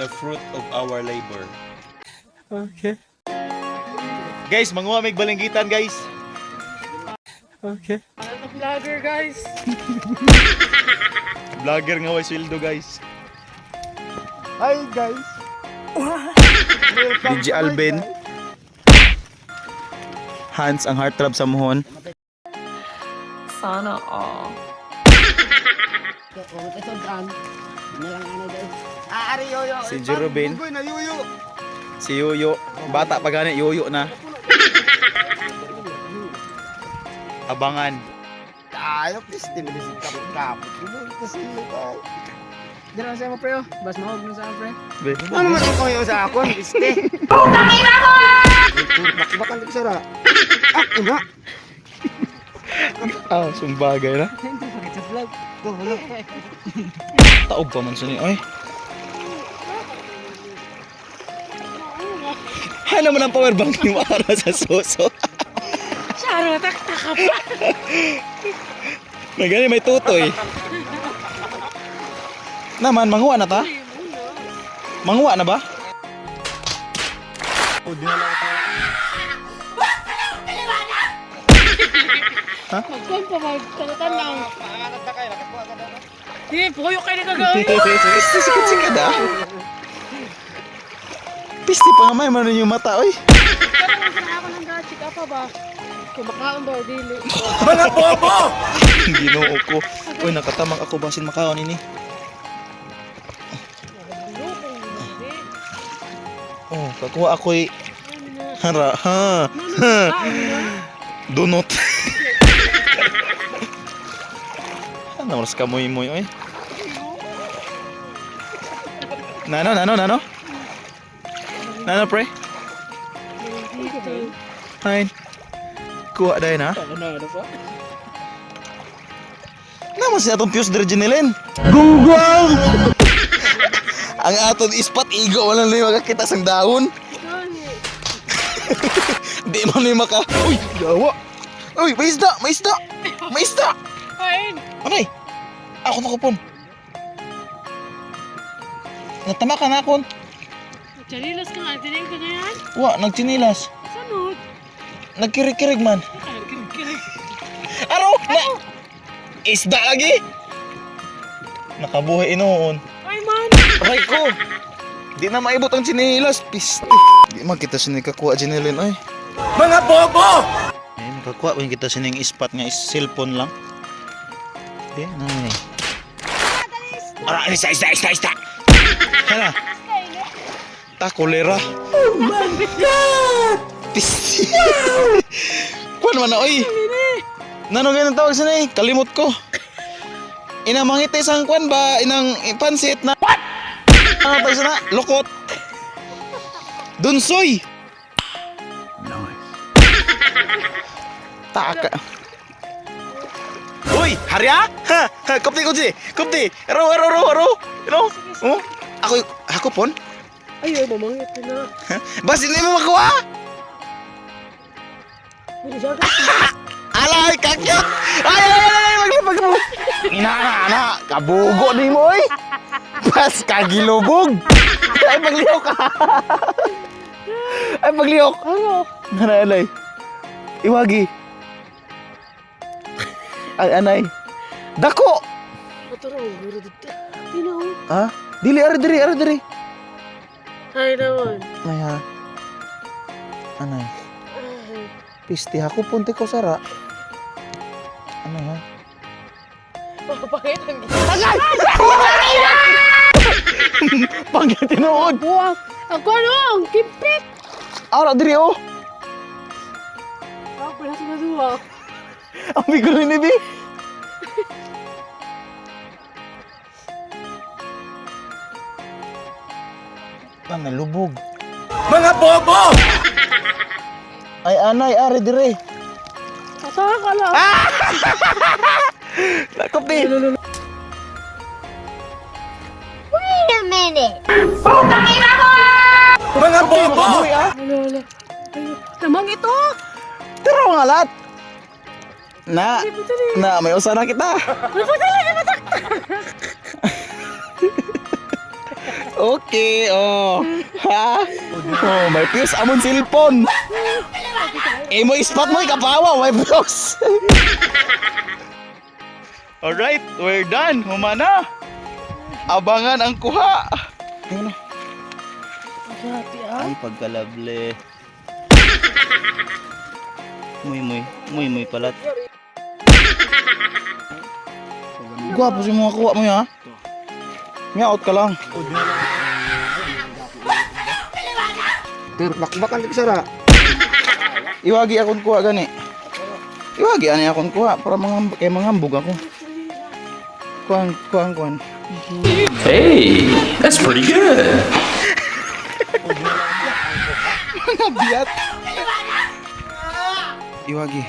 the fruit of our labor. Okay. Guys, manguha may balinggitan, guys. Okay. Ano vlogger guys? Vlogger nga way sweldo, guys. Hi guys. DJ Alvin. Hans ang heartthrob sa muhon. Sana all. Si Jerubin. Si Yoyo. Bata pa gani, Yoyo na. Abangan. Tayo piste na si kapit-kapit. Kasi tayo. Dira sa mo pre oh. Bas mo mo sa pre. Ano man ikaw yung sa akon, piste. Bakal di sara. Ina. Sumbagay na. Hindi pa kita vlog. Wala. Taob pa man sini, oy. Hay naman ang power bank ni Mara sa suso. Charo tak-tak ka pa. Nagani may tutoy. Naman, manguha na ta? Manguha na ba? Oh, dinala ko. Ha? Magkon pa magkalatan lang. Hindi, puyo kayo na gagawin. Pisti sikat-sikat ah. Pisti pa nga may manon yung mata, oy. Parang sa ako ng gachi ka pa ba? Kung makaon ba o dili. Mga bobo! Ginoo ko. Uy, nakatamang ako basin makaon ini. Oh, kakuha ako'y hara, ha. Donut. Ano oras ka moy-moy, oy? Nano? Nano, pre? Hay. Kuha dahil na. Naman siya itong fuse dirginilin. Gunggong! Ang aton ispat, igo, walang lima kakita sang dahon. Di mo lima ka. Uy, gawa. Uy, may isda. Kain! Anay? Ako na kupon. Natama ka na akon. Chanilas ka nga, tinig ka ngayon? Wa, nagtinilas. Sanod. Nagkirig-kirig man. Kirig-kirig. Aro! Na! Isda lagi! Nakabuhay inoon. Ay man! Aray ko! Di na maibot ang chinilas. Piste. Di man kita sinikakuha chinilin, ay. Mga bobo! Eh, nakakuha ko yung kita sining ispat nga cellphone lang. Di, nanay. Ara, isa! Hala! Ta, kolera. Oh my God! Piste. Kuan man na, oy. Nano ganun tawag sa nay? Kalimot ko. Inang mangiti sang kuan ba? Inang pansit na. What? Ano tawag sa na? Lokot. Dunsoy. Nice. Taka. Uy, harya? Ha? Kopti ko si. Kopti. Aro. Ano? Oh? Ako pon? Ay, mamangit ka na. Bas hindi mo makuha? Hindi siya ka. Alay, kakya! Ay! Maglipag! Ina, kabugo ni mo, oy! Bas, kagilubog! Ay, paglihok ka! Ay, paglihok! Ano? Alay. Iwagi. Ay, anay. Dako! Maturo, guro dito. Tinaw. Ha? Dili, ari. Ay naman. Ay, ha? Anay. Ay. Pisti, ako punti ko sara. Ano, ha? Papakit ang Agay! Pagkat tinuod! buwak. Ang ano? Ang kimpit. Ara, diri, oh! Ako pala sumaduwa. Ang bigol ni Bi! Ang nalubog. Mga bobo! Ay, anay, ari, diri. Kasama ka lang. Nakopi! Wait a minute. Mga bobo! Wala. Ay, namang ito. Tiro nga lahat! May usa na kita! Okay, oh. Ha? Oh, may fuse amon cellphone. Mo spot mo ikapawa, may fuse. Alright, we're done. Humana. Abangan ang kuha. Ayun na. Gati ah. Ay, pagkalable. Muy palat. Gwapo si mga kuha mo ya. Miyaot ka lang. Bakbakan di sara. Iwagi akong kuha gani. Iwagi ani akong kuha para kay mangambog ako. Kuan. Hey, that's pretty good. Mga biyat. Iwagi.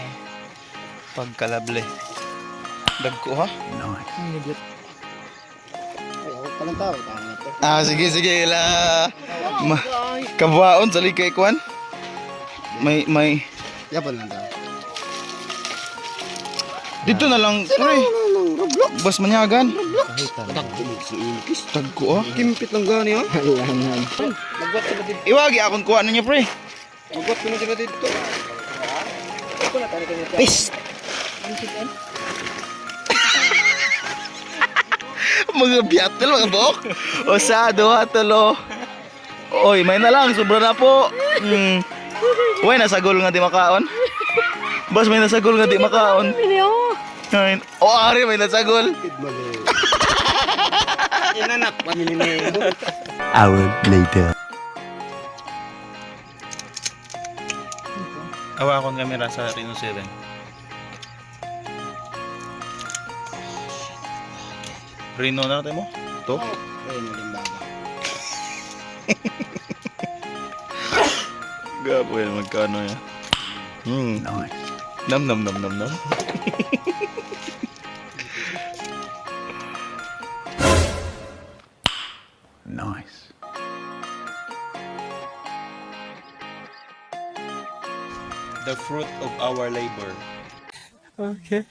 Pagkalable. Dagko ha? Kalang tao, tama to. Sige la. Kabaon sa likay kuan. May Yapan lang tao. dito na lang pre. Bas manyagan. Dagko ha? Kimpit lang gani ha. Halangan. Iwagi akong kuha ninyo pre. Magot ko na sila dito. Peace. Mga biyatel mga bok. Osado ha talo. Oy, may na lang sobra na po. Uy, nasagol nga di makaon. Bas may nasagol nga di makaon. Ay, ari may nasagol. Inanak pamili ni. Hour later. Awa akong kamera sa Reno 7. Reno na natin mo? To? Ayun din baba. Gapo yan, magkano yan? Nice. Nam. Nice. The fruit of our labor. Okay.